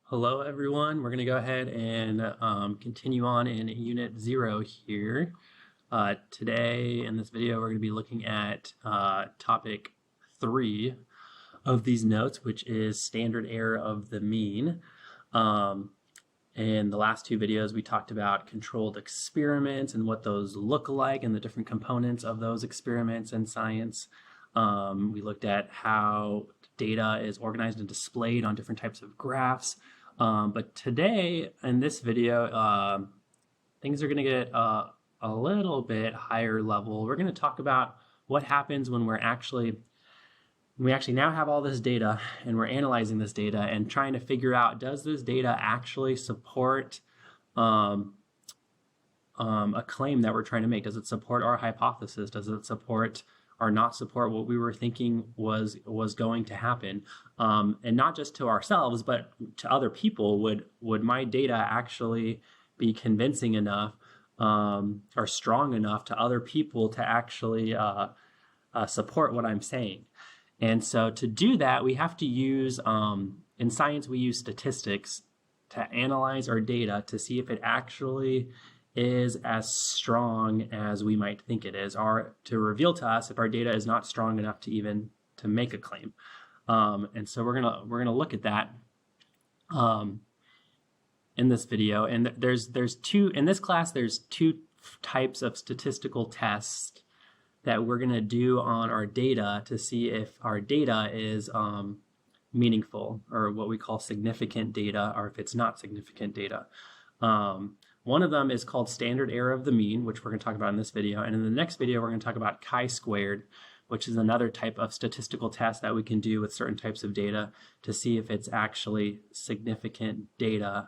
Hello everyone, we're going to go ahead and continue on in Unit 0 here. Today in this video we're going to be looking at topic 3 of these notes, which is standard error of the mean. In the last two videos we talked about controlled experiments and what those look like and the different components of those experiments in science. We looked at how data is organized and displayed on different types of graphs. But today, in this video, things are going to get a little bit higher level. We're going to talk about what happens when we actually now have all this data and we're analyzing this data and trying to figure out, does this data actually support a claim that we're trying to make? Does it support our hypothesis? Does it support or not support what we were thinking was going to happen? And not just to ourselves, but to other people. Would my data actually be convincing enough or strong enough to other people to actually support what I'm saying? And so to do that, we have to use, in science, we use statistics to analyze our data to see if it actually is as strong as we might think it is, or to reveal to us if our data is not strong enough to even to make a claim. And so we're gonna look at that in this video. And there's two in this class. There's two types of statistical tests that we're gonna do on our data to see if our data is meaningful, or what we call significant data, or if it's not significant data. One of them is called standard error of the mean, which we're going to talk about in this video. And in the next video, we're going to talk about chi-squared, which is another type of statistical test that we can do with certain types of data to see if it's actually significant data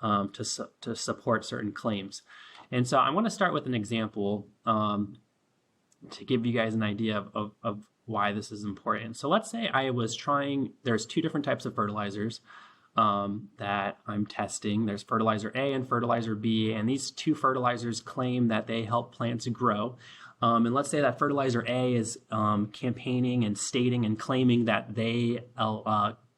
to support certain claims. And so I want to start with an example to give you guys an idea of why this is important. So let's say I was there's two different types of fertilizers that I'm testing. There's fertilizer A and fertilizer B, and these two fertilizers claim that they help plants grow. And let's say that fertilizer A is campaigning and stating and claiming that they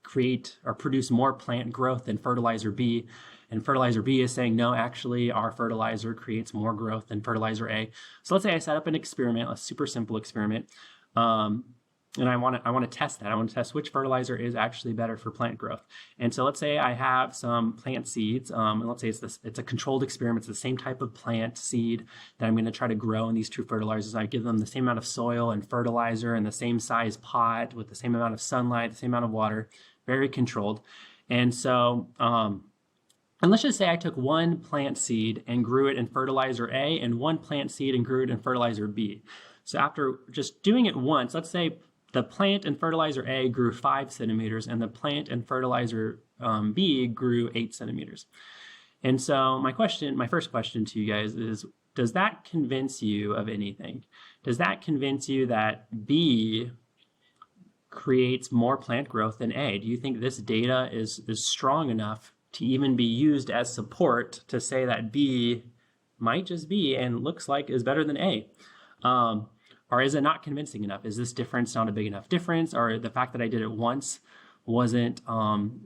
create or produce more plant growth than fertilizer B. And fertilizer B is saying, no, actually our fertilizer creates more growth than fertilizer A. So let's say I set up an experiment, a super simple experiment. And I want to test that. I want to test which fertilizer is actually better for plant growth. And so let's say I have some plant seeds, and let's say it's a controlled experiment. It's the same type of plant seed that I'm going to try to grow in these two fertilizers. I give them the same amount of soil and fertilizer and the same size pot with the same amount of sunlight, the same amount of water, very controlled. And so, and let's just say I took one plant seed and grew it in fertilizer A and one plant seed and grew it in fertilizer B. So after just doing it once, let's say the plant in fertilizer A grew 5 centimeters and the plant in fertilizer B grew 8 centimeters. And so my first question to you guys is, does that convince you of anything? Does that convince you that B creates more plant growth than A? Do you think this data is strong enough to even be used as support to say that B might just be and looks like is better than A? Or is it not convincing enough? Is this difference not a big enough difference? Or the fact that I did it once wasn't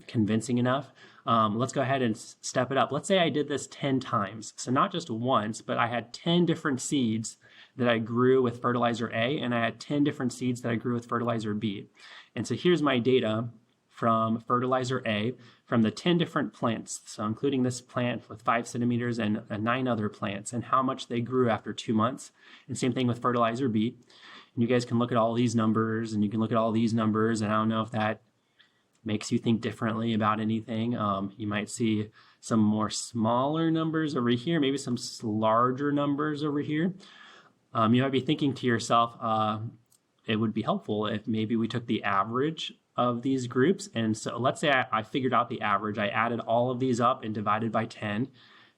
convincing enough? Let's go ahead and step it up. Let's say I did this 10 times. So not just once, but I had 10 different seeds that I grew with fertilizer A, and I had 10 different seeds that I grew with fertilizer B. And so here's my data from fertilizer A, from the 10 different plants, so including this plant with 5 centimeters and 9 other plants, and how much they grew after 2 months. And same thing with fertilizer B. And you guys can look at all these numbers, and you can look at all these numbers, and I don't know if that makes you think differently about anything. You might see some more smaller numbers over here, maybe some larger numbers over here. You might be thinking to yourself, it would be helpful if maybe we took the average of these groups. And so let's say I figured out the average. I added all of these up and divided by 10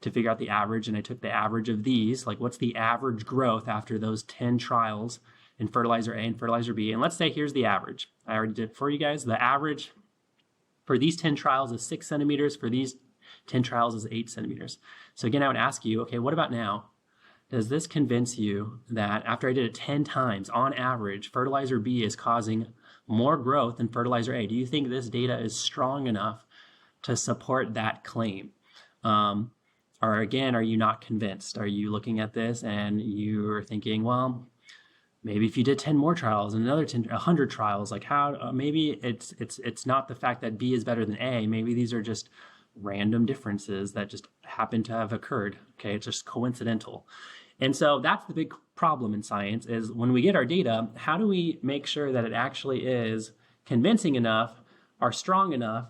to figure out the average. And I took the average of these, like what's the average growth after those 10 trials in fertilizer A and fertilizer B. And let's say here's the average. I already did it for you guys. The average for these 10 trials is 6 centimeters. For these 10 trials is 8 centimeters. So again, I would ask you, okay, what about now? Does this convince you that after I did it 10 times, on average, fertilizer B is causing more growth than fertilizer A? Do you think this data is strong enough to support that claim? Or again, are you not convinced? Are you looking at this and you're thinking, well, maybe if you did 10 more trials and another 100 trials, like how, maybe it's not the fact that B is better than A. Maybe these are just random differences that just happen to have occurred. Okay, it's just coincidental. And so that's the big problem in science, is when we get our data, how do we make sure that it actually is convincing enough or strong enough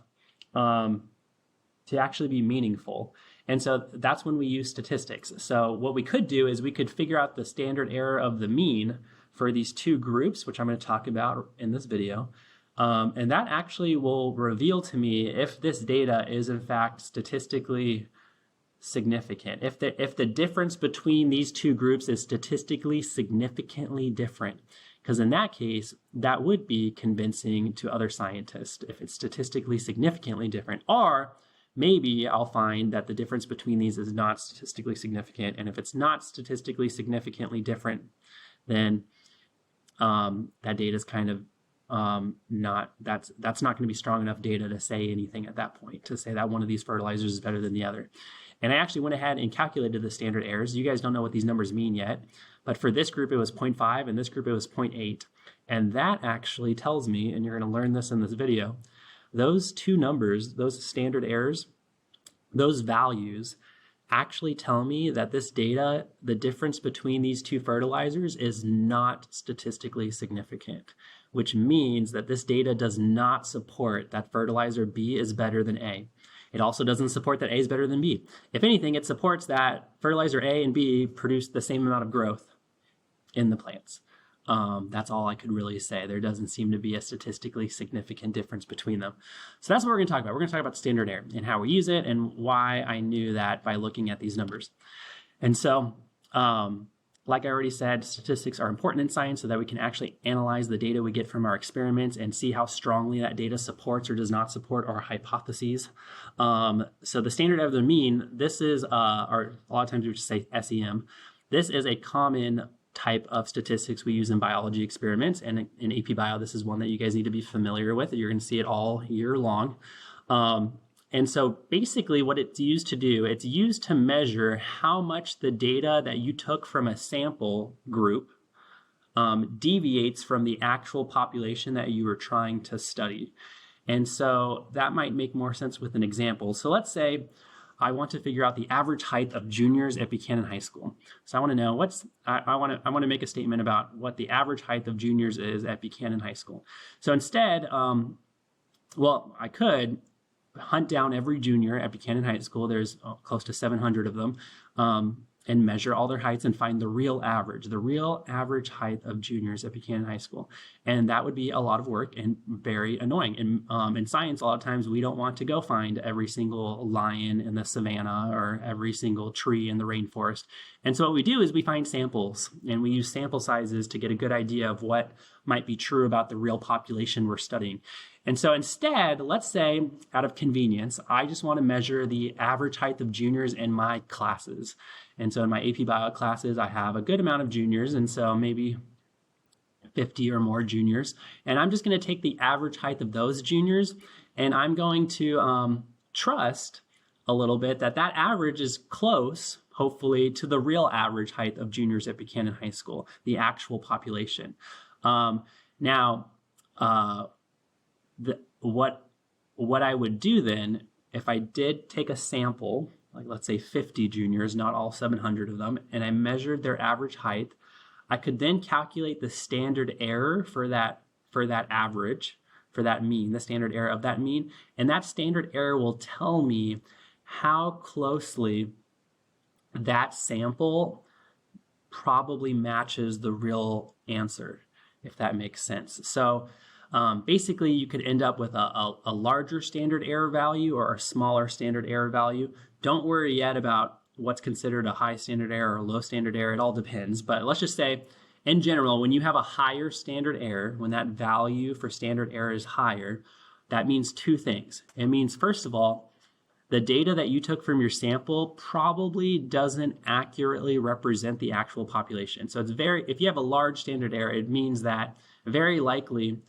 to actually be meaningful? And so that's when we use statistics. So what we could do is we could figure out the standard error of the mean for these two groups, which I'm going to talk about in this video. And that actually will reveal to me if this data is in fact statistically significant. If the difference between these two groups is statistically significantly different, because in that case, that would be convincing to other scientists if it's statistically significantly different. Or maybe I'll find that the difference between these is not statistically significant. And if it's not statistically significantly different, then that data is kind of that's not going to be strong enough data to say anything at that point, to say that one of these fertilizers is better than the other. And I actually went ahead and calculated the standard errors. You guys don't know what these numbers mean yet, but for this group it was 0.5 and this group it was 0.8. And that actually tells me, and you're going to learn this in this video, those two numbers, those standard errors, those values actually tell me that this data, the difference between these two fertilizers is not statistically significant, which means that this data does not support that fertilizer B is better than A. It also doesn't support that A is better than B. If anything, it supports that fertilizer A and B produce the same amount of growth in the plants. That's all I could really say. There doesn't seem to be a statistically significant difference between them. So that's what we're going to talk about. We're going to talk about standard error and how we use it and why I knew that by looking at these numbers. And so, like I already said, statistics are important in science so that we can actually analyze the data we get from our experiments and see how strongly that data supports or does not support our hypotheses. So the standard error of the mean, this is, or a lot of times we just say SEM. This is a common type of statistics we use in biology experiments, and in AP Bio, this is one that you guys need to be familiar with. You're going to see it all year long. And so basically what it's used to do, it's used to measure how much the data that you took from a sample group deviates from the actual population that you were trying to study. And so that might make more sense with an example. So let's say I want to figure out the average height of juniors at Buchanan High School. So I want to know I want to make a statement about what the average height of juniors is at Buchanan High School. So instead, well, I could hunt down every junior at Buchanan High School. There's close to 700 of them, and measure all their heights and find the real average height of juniors at Buchanan High School. And that would be a lot of work and very annoying. And in science, a lot of times we don't want to go find every single lion in the savannah or every single tree in the rainforest. And so what we do is we find samples and we use sample sizes to get a good idea of what might be true about the real population we're studying. And so instead, let's say out of convenience, I just want to measure the average height of juniors in my classes. And so in my AP Bio classes, I have a good amount of juniors, and so maybe 50 or more juniors. And I'm just going to take the average height of those juniors, and I'm going to trust a little bit that that average is close, hopefully, to the real average height of juniors at Buchanan High School, the actual population. What I would do then, if I did take a sample, like let's say 50 juniors, not all 700 of them, and I measured their average height, I could then calculate the standard error for that average, for that mean, the standard error of that mean, and that standard error will tell me how closely that sample probably matches the real answer, if that makes sense. So basically, you could end up with a larger standard error value or a smaller standard error value. Don't worry yet about what's considered a high standard error or a low standard error. It all depends. But let's just say, in general, when you have a higher standard error, when that value for standard error is higher, that means two things. It means, first of all, the data that you took from your sample probably doesn't accurately represent the actual population. So if you have a large standard error, it means that very likely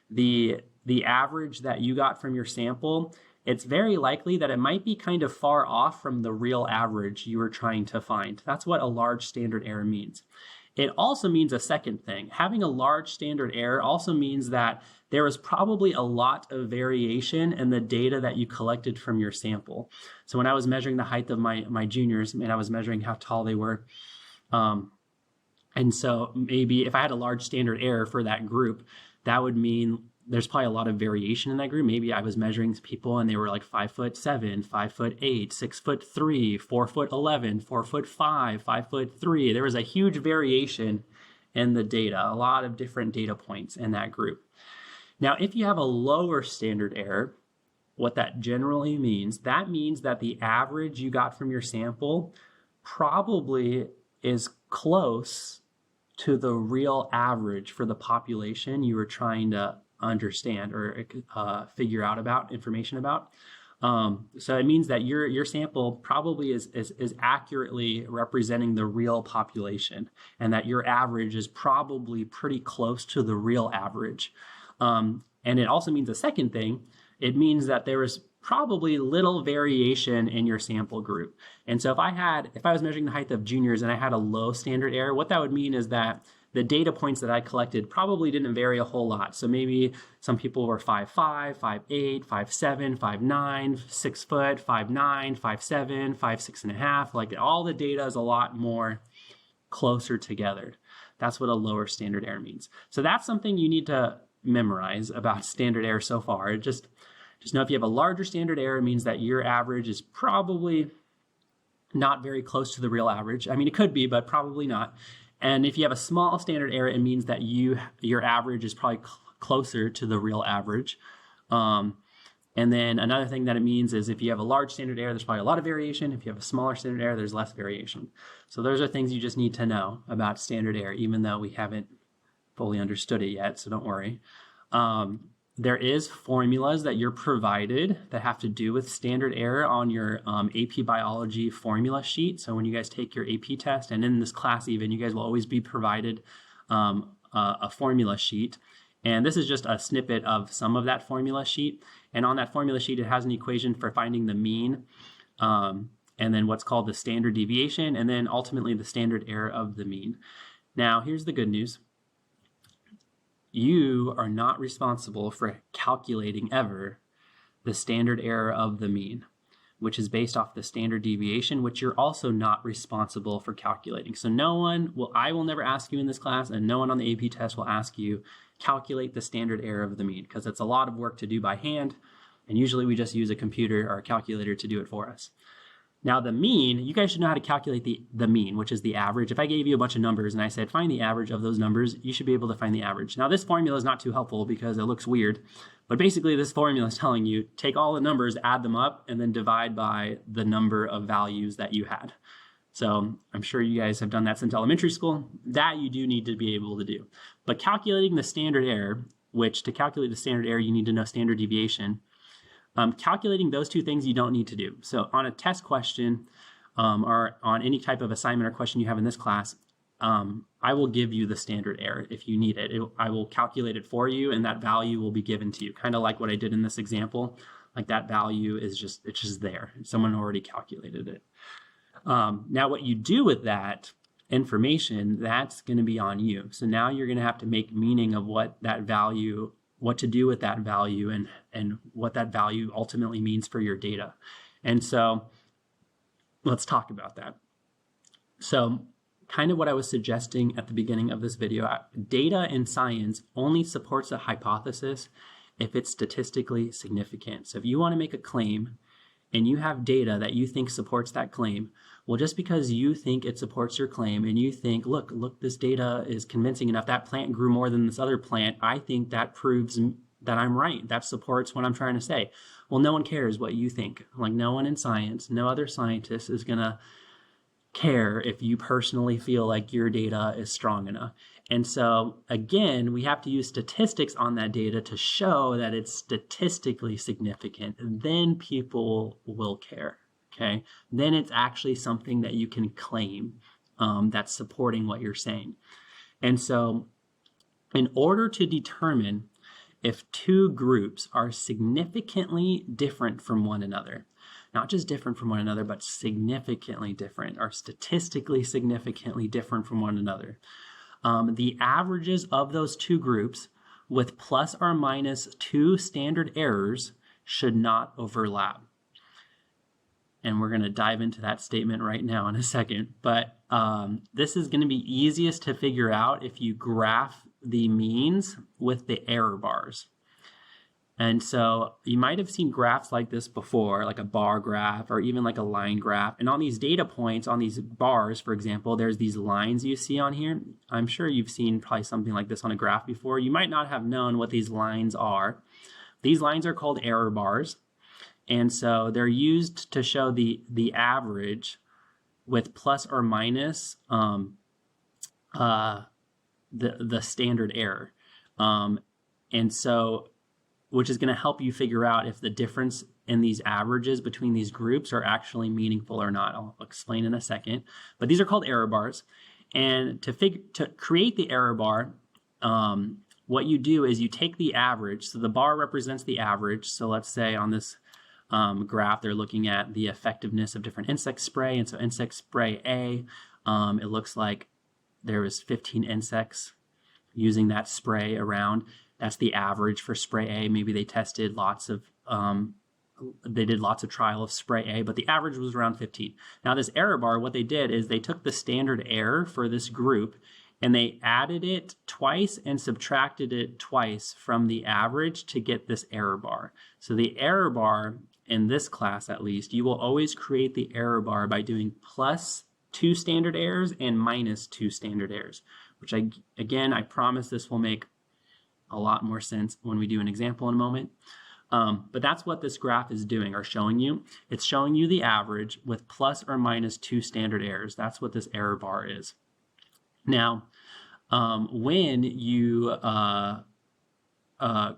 the average that you got from your sample it's very likely that it might be kind of far off from the real average you were trying to find. That's what a large standard error means. It also means a second thing. Having a large standard error also means that there was probably a lot of variation in the data that you collected from your sample. So when I was measuring the height of my juniors, and I was measuring how tall they were, and so maybe if I had a large standard error for that group, that would mean there's probably a lot of variation in that group. Maybe I was measuring people and they were like 5'7", 5'8", 6'3", 4'11", 4'5", 5'3". There was a huge variation in the data, a lot of different data points in that group. Now, if you have a lower standard error, what that generally means, that means that the average you got from your sample probably is close to the real average for the population you were trying to understand or figure out about information about. So it means that your sample probably is accurately representing the real population, and that your average is probably pretty close to the real average. And it also means a second thing. It means that there is probably little variation in your sample group. And so if I was measuring the height of juniors and I had a low standard error, what that would mean is that the data points that I collected probably didn't vary a whole lot. So maybe some people were 5'5", 5'8", 5'7", 5'9", 6 foot, 5'9", 5'7", 5'6.5". Like all the data is a lot more closer together. That's what a lower standard error means. So that's something you need to memorize about standard error so far. Just know if you have a larger standard error, it means that your average is probably not very close to the real average. I mean, it could be, but probably not. And if you have a small standard error, it means that your average is probably closer to the real average. And then another thing that it means is if you have a large standard error, there's probably a lot of variation. If you have a smaller standard error, there's less variation. So those are things you just need to know about standard error, even though we haven't fully understood it yet, so don't worry. There is formulas that you're provided that have to do with standard error on your AP Biology formula sheet. So when you guys take your AP test, and in this class even, you guys will always be provided a formula sheet. And this is just a snippet of some of that formula sheet. And on that formula sheet, it has an equation for finding the mean, and then what's called the standard deviation, and then ultimately the standard error of the mean. Now, here's the good news. You are not responsible for calculating ever the standard error of the mean, which is based off the standard deviation, which you're also not responsible for calculating. So I will never ask you in this class, and no one on the AP test will ask you calculate the standard error of the mean, because it's a lot of work to do by hand, and usually we just use a computer or a calculator to do it for us. Now the mean, you guys should know how to calculate the mean, which is the average. If I gave you a bunch of numbers and I said, find the average of those numbers, you should be able to find the average. Now this formula is not too helpful because it looks weird, but basically this formula is telling you, take all the numbers, add them up, and then divide by the number of values that you had. So I'm sure you guys have done that since elementary school. That you do need to be able to do. But calculating the standard error, which to calculate the standard error, you need to know standard deviation. Calculating those two things you don't need to do. So on a test question or on any type of assignment or question you have in this class, I will give you the standard error if you need it. I will calculate it for you, and that value will be given to you, kind of like what I did in this example. Like that value is just there. Someone already calculated it. Now what you do with that information, that's going to be on you. So now you're going to have to make meaning of what to do with that value and what that value ultimately means for your data. And so let's talk about that. So kind of what I was suggesting at the beginning of this video, data in science only supports a hypothesis if it's statistically significant. So if you want to make a claim and you have data that you think supports that claim, well, just because you think it supports your claim and you think, look, this data is convincing enough, that plant grew more than this other plant, I think that proves that I'm right. That supports what I'm trying to say. Well, no one cares what you think. Like no one in science, no other scientist is going to care if you personally feel like your data is strong enough. And so again, we have to use statistics on that data to show that it's statistically significant. Then people will care. Okay, then it's actually something that you can claim that's supporting what you're saying. And so in order to determine if two groups are significantly different from one another, not just different from one another, but significantly different, or statistically significantly different from one another, the averages of those two groups with plus or minus 2 standard errors should not overlap. And we're going to dive into that statement right now in a second. But this is going to be easiest to figure out if you graph the means with the error bars. And so you might have seen graphs like this before, like a bar graph or even like a line graph. And on these data points, on these bars, for example, there's these lines you see on here. I'm sure you've seen probably something like this on a graph before. You might not have known what these lines are. These lines are called error bars. And so they're used to show the average with plus or minus the standard error. And so, which is going to help you figure out if the difference in these averages between these groups are actually meaningful or not. I'll explain in a second. But these are called error bars. And to create the error bar, what you do is you take the average. So the bar represents the average. So let's say on this graph, they're looking at the effectiveness of different insect spray. And so insect spray A, it looks like there was 15 insects using that spray around. That's the average for spray A. Maybe they tested lots of, they did lots of trial of spray A, but the average was around 15. Now this error bar, what they did is they took the standard error for this group and they added it twice and subtracted it twice from the average to get this error bar. So the error bar, in this class at least, you will always create the error bar by doing plus 2 standard errors and minus 2 standard errors, which again, I promise this will make a lot more sense when we do an example in a moment. But that's what this graph is doing or showing you. It's showing you the average with plus or minus 2 standard errors. That's what this error bar is. Now, when you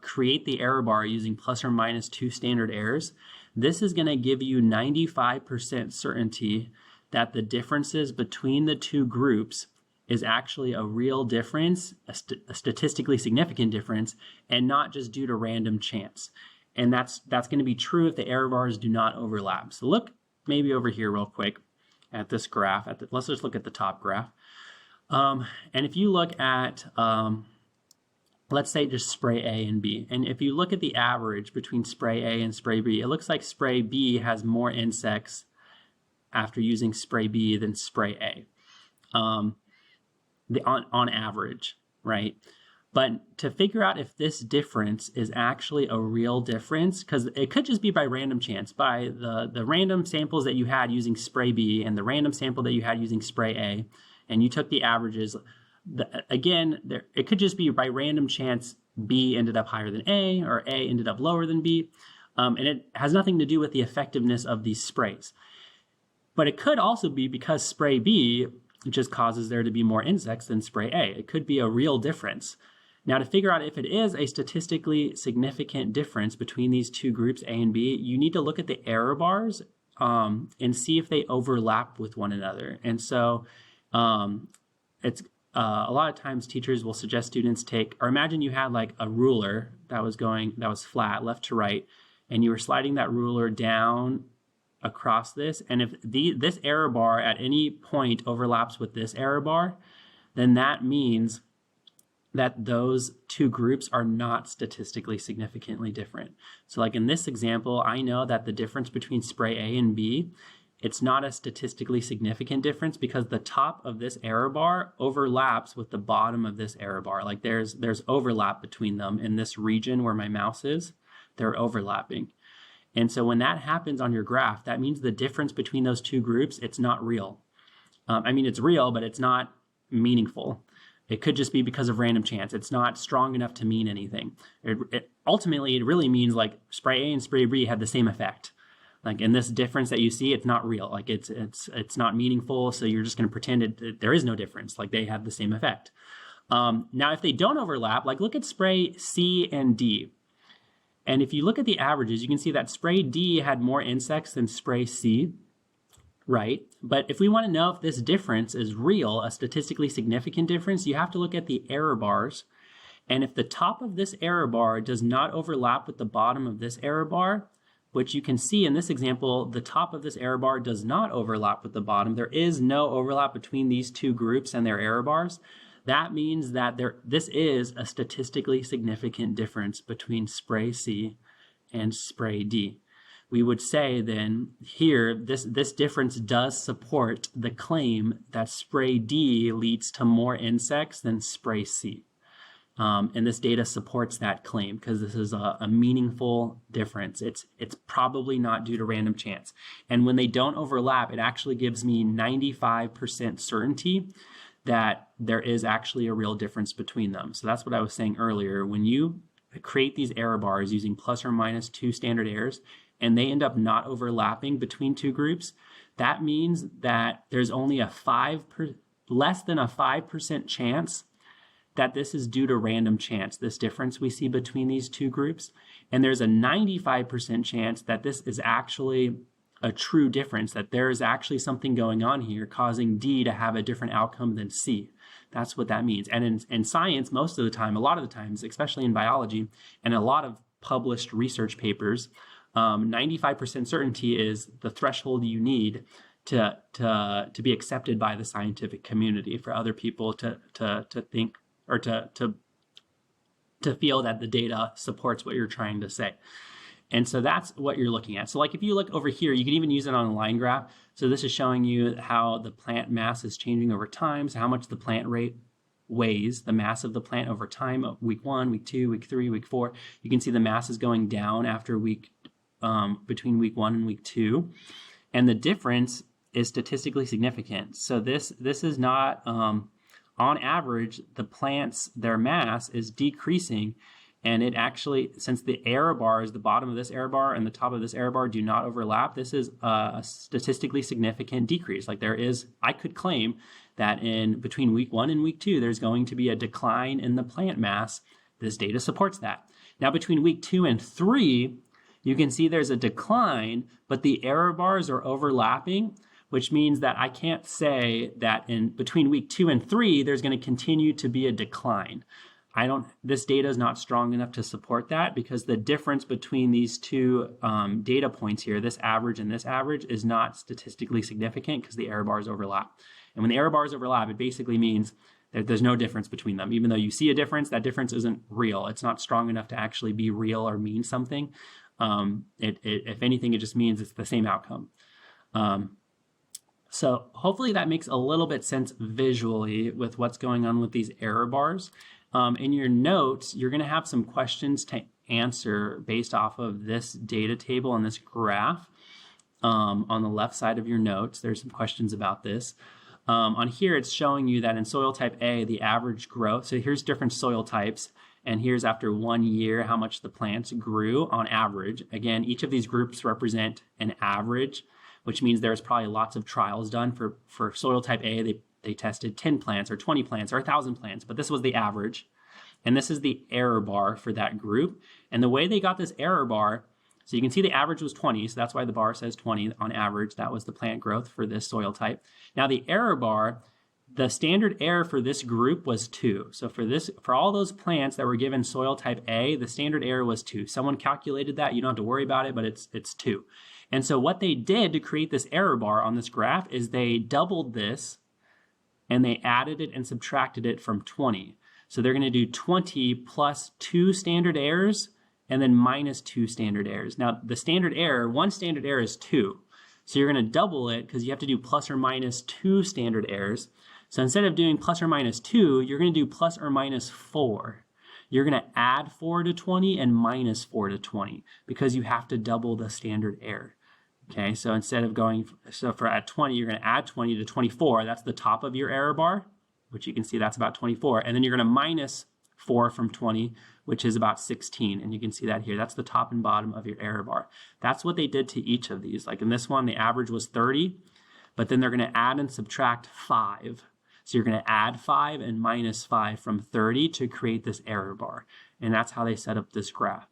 create the error bar using plus or minus 2 standard errors, this is going to give you 95% certainty that the differences between the two groups is actually a real difference, a statistically significant difference, and not just due to random chance. And that's going to be true if the error bars do not overlap. So look maybe over here real quick at this graph. Let's just look at the top graph. And if you look at, let's say just spray A and B, and if you look at the average between spray A and spray B, it looks like spray B has more insects after using spray B than spray A. On average, right? But to figure out if this difference is actually a real difference, because it could just be by random chance, by the random samples that you had using spray B and the random sample that you had using spray A, and you took the averages, it could just be by random chance B ended up higher than A or A ended up lower than B, and it has nothing to do with the effectiveness of these sprays. But it could also be because spray B just causes there to be more insects than spray A. It could be a real difference. Now, to figure out if it is a statistically significant difference between these two groups, A and B, you need to look at the error bars and see if they overlap with one another. And so it's a lot of times teachers will suggest students or imagine you had like a ruler that was flat, left to right, and you were sliding that ruler down across this, and if this error bar at any point overlaps with this error bar, then that means that those two groups are not statistically significantly different. So like in this example, I know that the difference between spray A and B, it's not a statistically significant difference because the top of this error bar overlaps with the bottom of this error bar. Like there's overlap between them in this region where my mouse is, they're overlapping. And so when that happens on your graph, that means the difference between those two groups, it's not real. It's real, but it's not meaningful. It could just be because of random chance. It's not strong enough to mean anything. Ultimately, it really means like spray A and spray B have the same effect. Like in this difference that you see, it's not real. Like it's not meaningful, so you're just going to pretend there is no difference. Like they have the same effect. Now, if they don't overlap, like look at spray C and D. And if you look at the averages, you can see that spray D had more insects than spray C, right? But if we want to know if this difference is real, a statistically significant difference, you have to look at the error bars. And if the top of this error bar does not overlap with the bottom of this error bar, which you can see in this example, the top of this error bar does not overlap with the bottom. There is no overlap between these two groups and their error bars. That means that this is a statistically significant difference between spray C and spray D. We would say then here, this difference does support the claim that spray D leads to more insects than spray C. And this data supports that claim because this is a meaningful difference. It's probably not due to random chance. And when they don't overlap, it actually gives me 95% certainty that there is actually a real difference between them. So that's what I was saying earlier. When you create these error bars using plus or minus 2 standard errors, and they end up not overlapping between two groups, that means that there's only less than a 5% chance that this is due to random chance, this difference we see between these two groups. And there's a 95% chance that this is actually a true difference, that there is actually something going on here causing D to have a different outcome than C. That's what that means. And in science, most of the time, a lot of the times, especially in biology, and a lot of published research papers, 95% certainty is the threshold you need to be accepted by the scientific community for other people to think or to feel that the data supports what you're trying to say. And so that's what you're looking at. So like if you look over here, you can even use it on a line graph. So this is showing you how the plant mass is changing over time, so how much the plant rate weighs, the mass of the plant over time, week 1, week 2, week 3, week 4. You can see the mass is going down after between week 1 and week 2. And the difference is statistically significant. So this is not, on average, the plants, their mass is decreasing. And it actually, since the error bars, the bottom of this error bar and the top of this error bar do not overlap, this is a statistically significant decrease. Like I could claim that in between week 1 and week 2, there's going to be a decline in the plant mass. This data supports that. Now between week 2 and 3, you can see there's a decline, but the error bars are overlapping, which means that I can't say that in between week 2 and 3, there's going to continue to be a decline. This data is not strong enough to support that because the difference between these two data points here, this average and this average, is not statistically significant because the error bars overlap. And when the error bars overlap, it basically means that there's no difference between them. Even though you see a difference, that difference isn't real. It's not strong enough to actually be real or mean something. If anything, it just means it's the same outcome. So hopefully that makes a little bit sense visually with what's going on with these error bars. In your notes, you're going to have some questions to answer based off of this data table and this graph. On the left side of your notes, there's some questions about this. On here, it's showing you that in soil type A, the average growth, so here's different soil types, and here's after 1 year how much the plants grew on average. Again, each of these groups represent an average, which means there's probably lots of trials done. For soil type A, they tested 10 plants or 20 plants or 1,000 plants, but this was the average. And this is the error bar for that group. And the way they got this error bar, so you can see the average was 20, so that's why the bar says 20 on average. That was the plant growth for this soil type. Now the error bar, the standard error for this group was 2. So for all those plants that were given soil type A, the standard error was 2. Someone calculated that. You don't have to worry about it, but it's 2. And so what they did to create this error bar on this graph is they doubled this and they added it and subtracted it from 20. So they're going to do 20 plus 2 standard errors and then minus 2 standard errors. Now the standard error, one standard error is 2. So you're going to double it because you have to do plus or minus 2 standard errors. So instead of doing plus or minus 2, you're going to do plus or minus 4. You're going to add 4 to 20 and minus 4 to 20 because you have to double the standard error. Okay, so instead of for at 20, you're going to add 20 to 24. That's the top of your error bar, which you can see that's about 24. And then you're going to minus 4 from 20, which is about 16. And you can see that here. That's the top and bottom of your error bar. That's what they did to each of these. Like in this one, the average was 30, but then they're going to add and subtract 5. So you're going to add 5 and minus 5 from 30 to create this error bar. And that's how they set up this graph.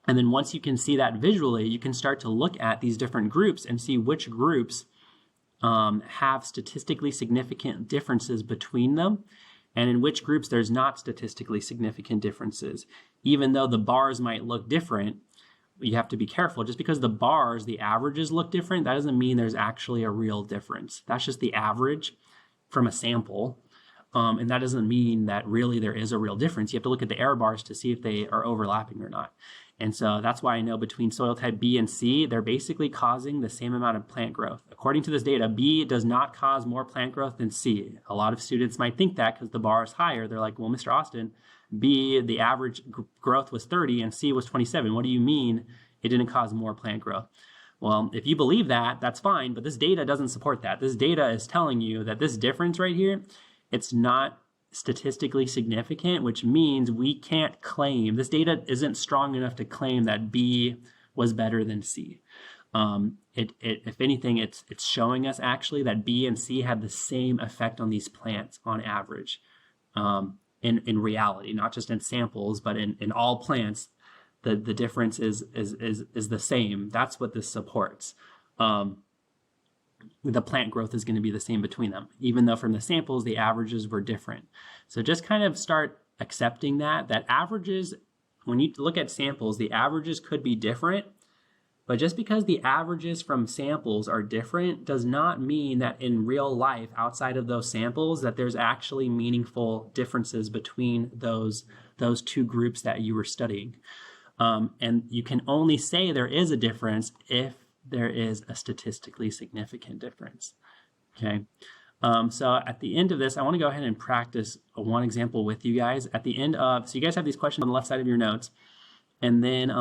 And then once you can see that visually, you can start to look at these different groups and see which groups have statistically significant differences between them. and in which groups there's not statistically significant differences. Even though the bars might look different, you have to be careful. Just because the bars, the averages look different, that doesn't mean there's actually a real difference. That's just the average from a sample. And that doesn't mean that really there is a real difference. You have to look at the error bars to see if they are overlapping or not. And so that's why I know between soil type B and C, they're basically causing the same amount of plant growth. According to this data, B does not cause more plant growth than C. A lot of students might think that because the bar is higher. They're like, well, Mr. Austin, B, the average growth was 30 and C was 27. What do you mean it didn't cause more plant growth? Well, if you believe that, that's fine, but this data doesn't support that. This data is telling you that this difference right here, it's not statistically significant, which means we can't claim, this data isn't strong enough to claim that B was better than C. If anything, it's showing us actually that B and C had the same effect on these plants on average. In reality, not just in samples, but in all plants, the difference is the same. That's what this supports. The plant growth is going to be the same between them, even though from the samples, the averages were different. So just kind of start accepting that averages, when you look at samples, the averages could be different, but just because the averages from samples are different does not mean that in real life, outside of those samples, that there's actually meaningful differences between those two groups that you were studying. And you can only say there is a difference if there is a statistically significant difference, okay? So at the end of this, I want to go ahead and practice one example with you guys. At the end of, so you guys have these questions on the left side of your notes, and then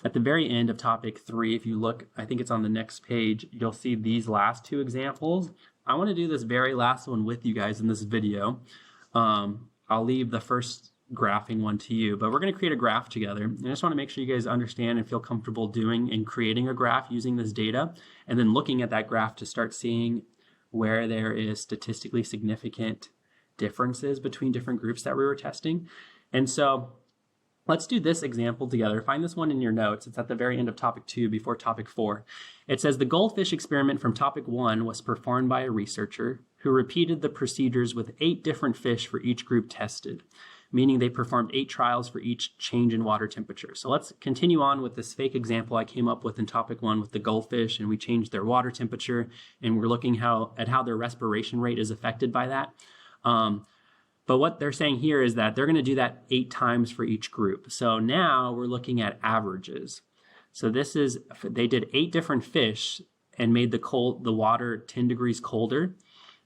at the very end of topic 3, if you look, I think it's on the next page, you'll see these last 2 examples. I want to do this very last one with you guys in this video. I'll leave the first graphing one to you, but we're going to create a graph together. And I just want to make sure you guys understand and feel comfortable doing and creating a graph using this data, and then looking at that graph to start seeing where there is statistically significant differences between different groups that we were testing. And so let's do this example together. Find this one in your notes. It's at the very end of topic 2 before topic 4. It says the goldfish experiment from topic 1 was performed by a researcher who repeated the procedures with 8 different fish for each group tested, meaning they performed 8 trials for each change in water temperature. So let's continue on with this fake example I came up with in topic 1 with the goldfish, and we changed their water temperature, and we're looking at how their respiration rate is affected by that. But what they're saying here is that they're going to do that 8 times for each group. So now we're looking at averages. So this is, they did 8 different fish and made the water 10 degrees colder.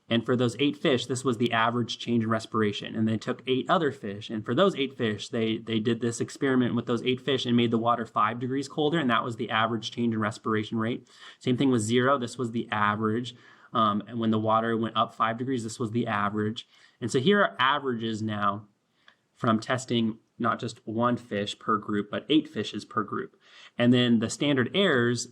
And for those 8 fish, this was the average change in respiration. And they took 8 other fish, and for those 8 fish, they did this experiment with those 8 fish and made the water 5 degrees colder, and that was the average change in respiration rate. Same thing with 0, this was the average. And when the water went up 5 degrees, this was the average. And so here are averages now from testing not just 1 fish per group, but 8 fishes per group. And then the standard errors,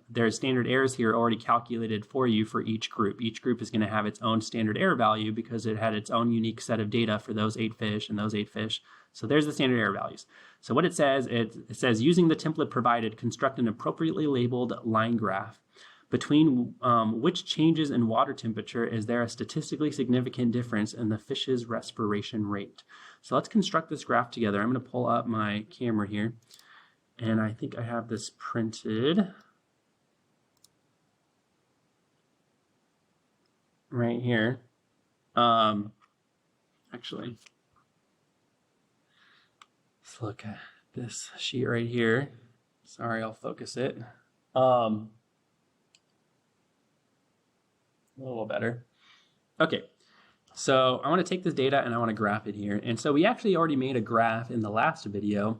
there's standard errors here already calculated for you for each group. Each group is going to have its own standard error value because it had its own unique set of data for those 8 fish and those 8 fish. So there's the standard error values. So what it says, it says using the template provided, construct an appropriately labeled line graph. Between which changes in water temperature is there a statistically significant difference in the fish's respiration rate? So let's construct this graph together. I'm going to pull up my camera here, and I think I have this printed right here. Actually, let's look at this sheet right here. Sorry, I'll focus it. A little better. Okay, so I want to take this data and I want to graph it here. And so we actually already made a graph in the last video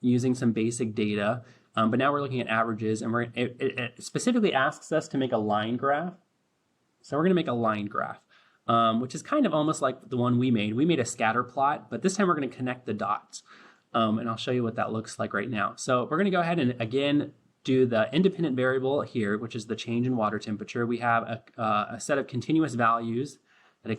using some basic data, but now we're looking at averages, and it specifically asks us to make a line graph. So we're going to make a line graph, which is kind of almost like the one we made. We made a scatter plot, but this time we're going to connect the dots, and I'll show you what that looks like right now. So we're going to go ahead and again do the independent variable here, which is the change in water temperature. We have a set of continuous values that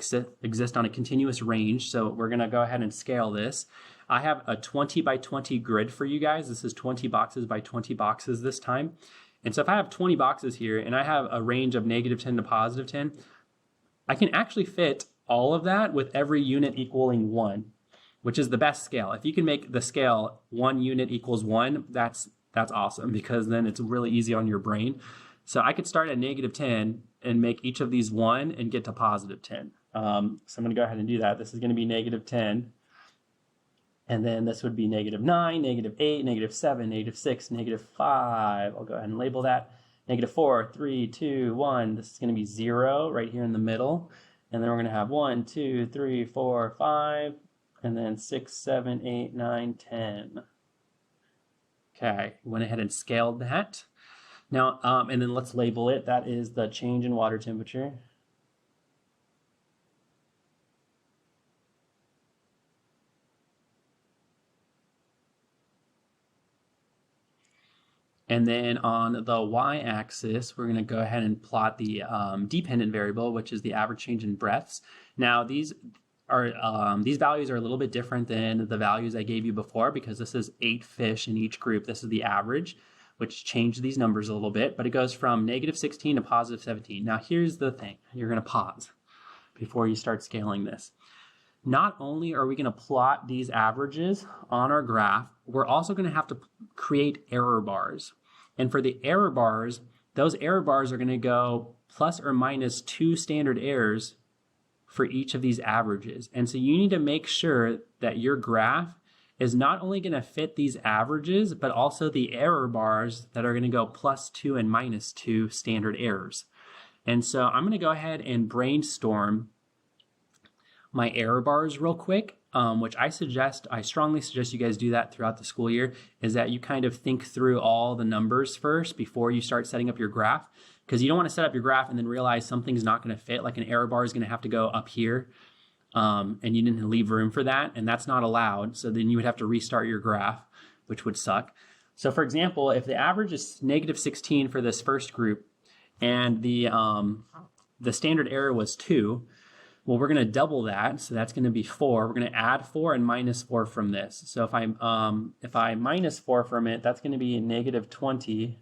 exist on a continuous range. So we're going to go ahead and scale this. I have a 20 by 20 grid for you guys. This is 20 boxes by 20 boxes this time. And so if I have 20 boxes here and I have a range of -10 to +10, I can actually fit all of that with every unit equaling 1, which is the best scale. If you can make the scale 1 unit equals 1, that's awesome, because then it's really easy on your brain. So I could start at -10 and make each of these 1 and get to +10. So I'm going to go ahead and do that. This is going to be -10. And then this would be -9, -8, -7, -6, -5. I'll go ahead and label that. -4, 3, 2, 1. This is going to be 0 right here in the middle. And then we're going to have 1, 2, 3, 4, 5. And then 6, 7, 8, 9, 10. Okay, went ahead and scaled that. Now, and then let's label it. That is the change in water temperature. And then on the y-axis, we're going to go ahead and plot the dependent variable, which is the average change in breaths. Now, these values are a little bit different than the values I gave you before, because this is 8 fish in each group. This is the average, which changed these numbers a little bit, but it goes from -16 to +17. Now, here's the thing. You're going to pause before you start scaling this. Not only are we going to plot these averages on our graph, we're also going to have to create error bars. And for the error bars, those error bars are going to go plus or minus 2 standard errors for each of these averages. And so you need to make sure that your graph is not only going to fit these averages, but also the error bars that are going to go +2 and -2 standard errors. And so I'm going to go ahead and brainstorm my error bars real quick, which I strongly suggest you guys do that throughout the school year, is that you kind of think through all the numbers first before you start setting up your graph, because you don't want to set up your graph and then realize something's not going to fit, like an error bar is going to have to go up here, and you didn't leave room for that, and that's not allowed, so then you would have to restart your graph, which would suck. So for example, if the average is -16 for this first group, and the standard error was 2, well, we're going to double that, so that's going to be 4. We're going to add 4 and -4 from this. So if I minus 4 from it, that's going to be -20.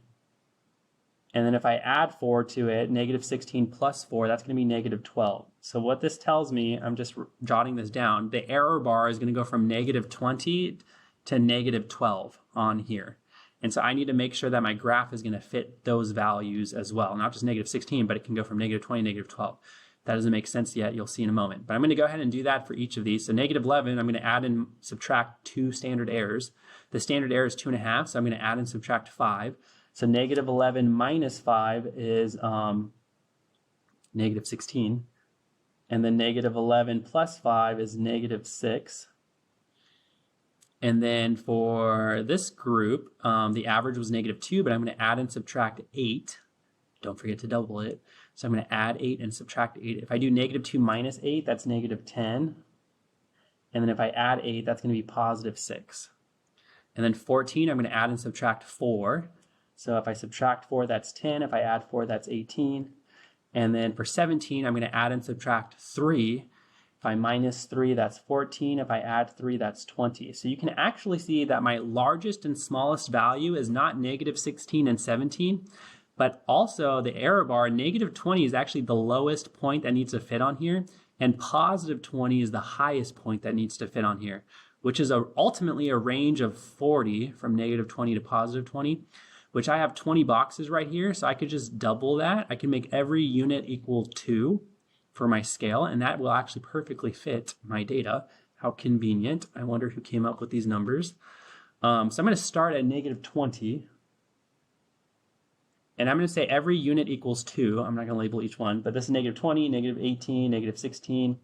And then if I add 4 to it, -16 plus 4, that's going to be -12. So what this tells me, I'm just jotting this down, the error bar is going to go from -20 to -12 on here. And so I need to make sure that my graph is going to fit those values as well, not just -16, but it can go from -20 to -12. That doesn't make sense yet. You'll see in a moment. But I'm going to go ahead and do that for each of these. So -11, I'm going to add and subtract 2 standard errors. The standard error is 2.5, so I'm going to add and subtract 5. So -11 minus 5 is -16. And then -11 plus 5 is -6. And then for this group, the average was -2, but I'm going to add and subtract 8. Don't forget to double it. So I'm going to add 8 and subtract 8. If I do -2 minus 8, that's -10. And then if I add 8, that's going to be +6. And then 14, I'm going to add and subtract 4. So if I subtract 4, that's 10. If I add 4, that's 18. And then for 17, I'm going to add and subtract 3. If I minus 3, that's 14. If I add 3, that's 20. So you can actually see that my largest and smallest value is not -16 and 17, but also the error bar, -20 is actually the lowest point that needs to fit on here, and +20 is the highest point that needs to fit on here, which is ultimately a range of 40 from -20 to +20, which I have 20 boxes right here, so I could just double that. I can make every unit equal 2 for my scale, and that will actually perfectly fit my data. How convenient. I wonder who came up with these numbers. So I'm going to start at -20. And I'm going to say every unit equals 2. I'm not going to label each one, but this is -20, -18, -16,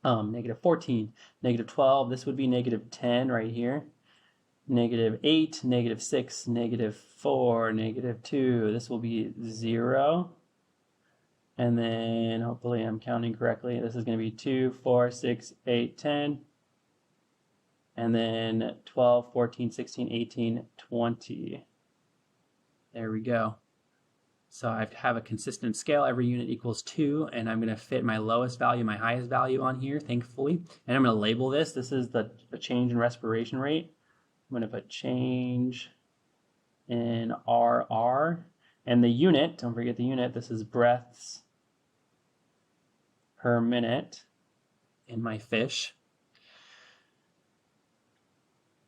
-14, -12. This would be -10 right here. -8, -6, -4, -2. This will be 0. And then hopefully I'm counting correctly. This is going to be 2, 4, 6, 8, 10. And then 12, 14, 16, 18, 20. There we go. So I have a consistent scale. Every unit equals 2, and I'm going to fit my lowest value, my highest value on here, thankfully. And I'm going to label this. This is the change in respiration rate. I'm going to put change in RR. And the unit, don't forget the unit, this is breaths per minute in my fish.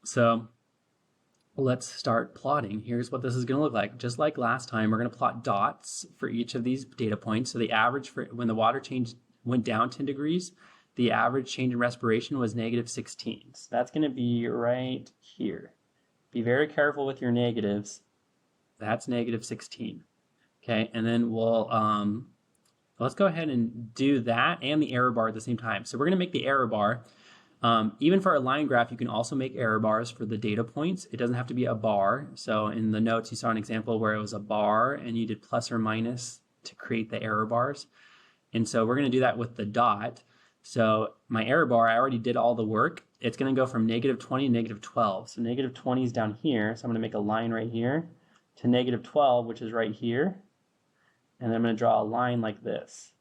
So let's start plotting. Here's what this is going to look like. Just like last time, we're going to plot dots for each of these data points. So the average for when the water went down 10 degrees, the average change in respiration was -16. So that's going to be right here. Be very careful with your negatives. That's -16. Okay, and then let's go ahead and do that and the error bar at the same time. So we're going to make the error bar. Even for a line graph, you can also make error bars for the data points. It doesn't have to be a bar. So in the notes, you saw an example where it was a bar and you did plus or minus to create the error bars. And so we're going to do that with the dot. So my error bar, I already did all the work. It's going to go from -20 to -12. So -20 is down here. So I'm going to make a line right here to -12, which is right here. And I'm going to draw a line like this.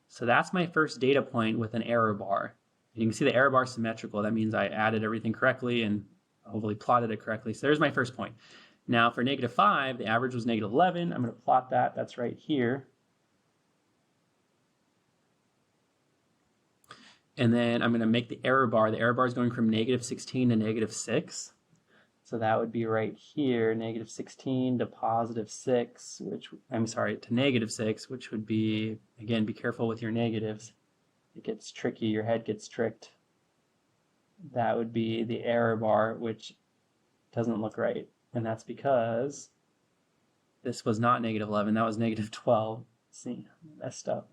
So that's my first data point with an error bar. You can see the error bar symmetrical. That means I added everything correctly and hopefully plotted it correctly. So there's my first point. Now for -5, the average was -11. I'm going to plot that. That's right here. And then I'm going to make the error bar. The error bar is going from -16 to -6. So that would be right here, -16 to +6, to -6, which would be, again, be careful with your negatives. It gets tricky, your head gets tricked. That would be the error bar, which doesn't look right. And that's because this was not -11, that was -12. See, messed up.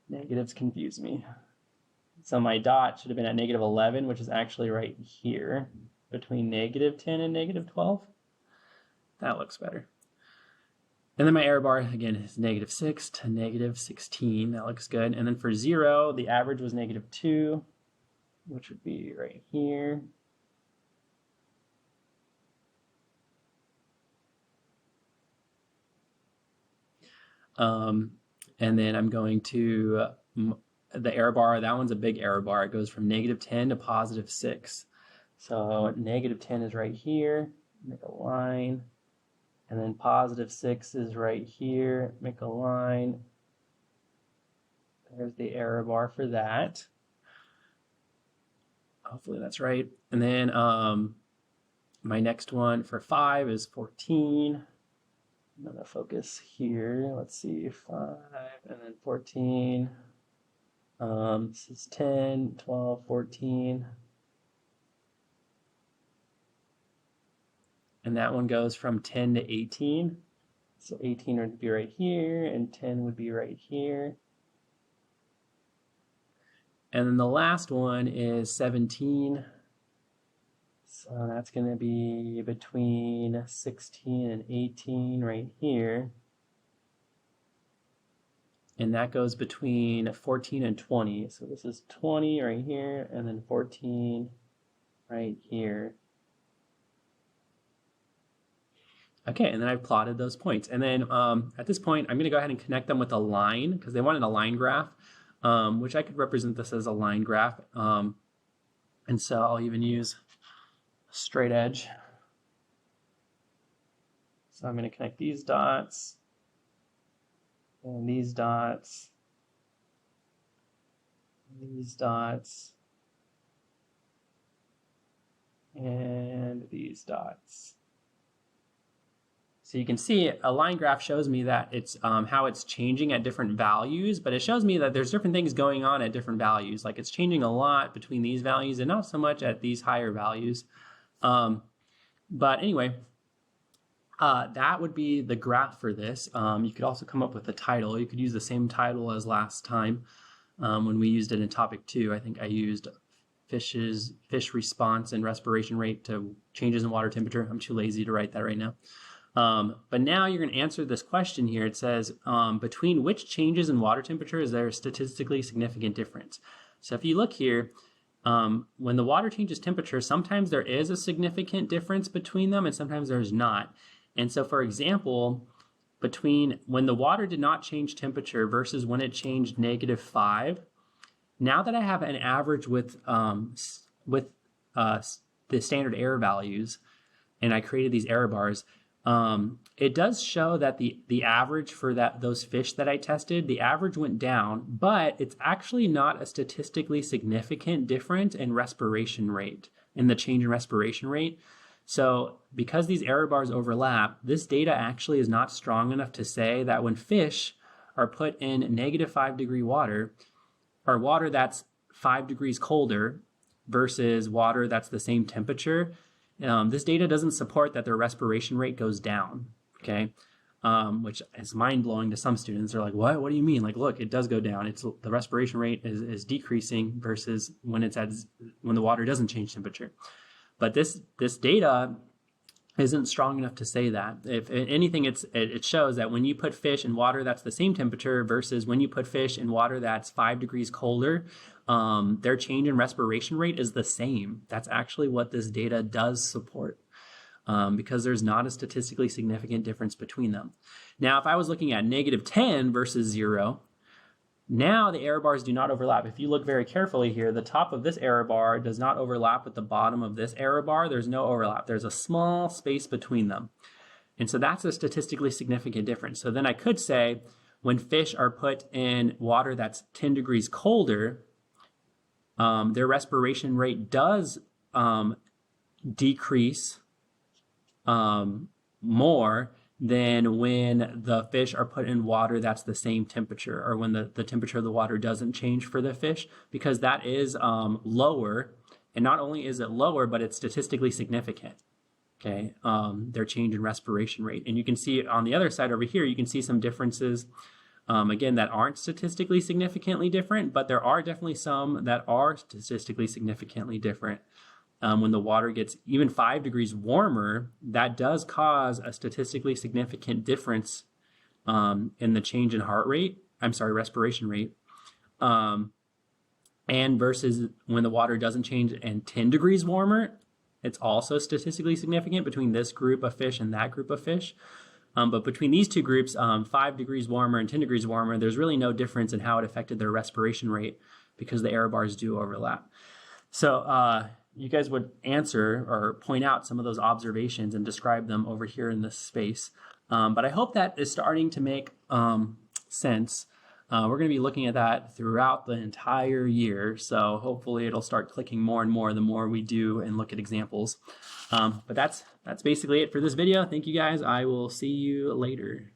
Negatives confuse me. So my dot should have been at -11, which is actually right here, between -10 and -12. That looks better. And then my error bar, again, is -6 to -16. That looks good. And then for 0, the average was -2, which would be right here. And then I'm going to, the error bar, that one's a big error bar. It goes from -10 to +6. So -10 is right here. Make a line. And then +6 is right here. Make a line. There's the error bar for that. Hopefully that's right. And then my next one for 5 is 14. I'm going to focus here. Let's see, 5 and then 14. This is 10, 12, 14. And that one goes from 10 to 18. So 18 would be right here, and 10 would be right here. And then the last one is 17. So that's going to be between 16 and 18 right here. And that goes between 14 and 20. So this is 20 right here, and then 14 right here. Okay, and then I've plotted those points. And then at this point, I'm going to go ahead and connect them with a line, because they wanted a line graph, which I could represent this as a line graph. And so I'll even use a straight edge. So I'm going to connect these dots, and these dots, these dots, and these dots. So you can see a line graph shows me that it's how it's changing at different values, but it shows me that there's different things going on at different values. Like it's changing a lot between these values and not so much at these higher values. But anyway, that would be the graph for this. You could also come up with a title. You could use the same title as last time when we used it in topic 2. I think I used fish response and respiration rate to changes in water temperature. I'm too lazy to write that right now. But now you're going to answer this question here. It says, between which changes in water temperature is there a statistically significant difference? So if you look here, when the water changes temperature, sometimes there is a significant difference between them and sometimes there's not. And so for example, between when the water did not change temperature versus when it changed -5, now that I have an average with the standard error values and I created these error bars, It does show that the average for those fish that I tested, the average went down, but it's actually not a statistically significant difference in respiration rate, in the change in respiration rate. So because these error bars overlap, this data actually is not strong enough to say that when fish are put in -5-degree water, or water that's 5 degrees colder versus water that's the same temperature, this data doesn't support that their respiration rate goes down, okay? Which is mind-blowing to some students. They're like, what do you mean? Like, look, it does go down. The respiration rate is decreasing versus when the water doesn't change temperature. But this data isn't strong enough to say that. If anything, it shows that when you put fish in water that's the same temperature versus when you put fish in water that's 5 degrees colder, their change in respiration rate is the same. That's actually what this data does support, because there's not a statistically significant difference between them. Now, if I was looking at -10 versus 0, now the error bars do not overlap. If you look very carefully here, the top of this error bar does not overlap with the bottom of this error bar. There's no overlap. There's a small space between them. And so that's a statistically significant difference. So then I could say when fish are put in water that's 10 degrees colder, their respiration rate does decrease more than when the fish are put in water that's the same temperature, or when the temperature of the water doesn't change for the fish, because that is lower. And not only is it lower, but it's statistically significant, okay, their change in respiration rate. And you can see on the other side over here, you can see some differences, again, that aren't statistically significantly different, but there are definitely some that are statistically significantly different. When the water gets even 5 degrees warmer, that does cause a statistically significant difference in the change in respiration rate. And versus when the water doesn't change and 10 degrees warmer, it's also statistically significant between this group of fish and that group of fish. But between these two groups, 5 degrees warmer and 10 degrees warmer, there's really no difference in how it affected their respiration rate because the error bars do overlap. So you guys would answer or point out some of those observations and describe them over here in this space. But I hope that is starting to make sense. We're going to be looking at that throughout the entire year. So hopefully it'll start clicking more and more the more we do and look at examples. But that's basically it for this video. Thank you guys. I will see you later.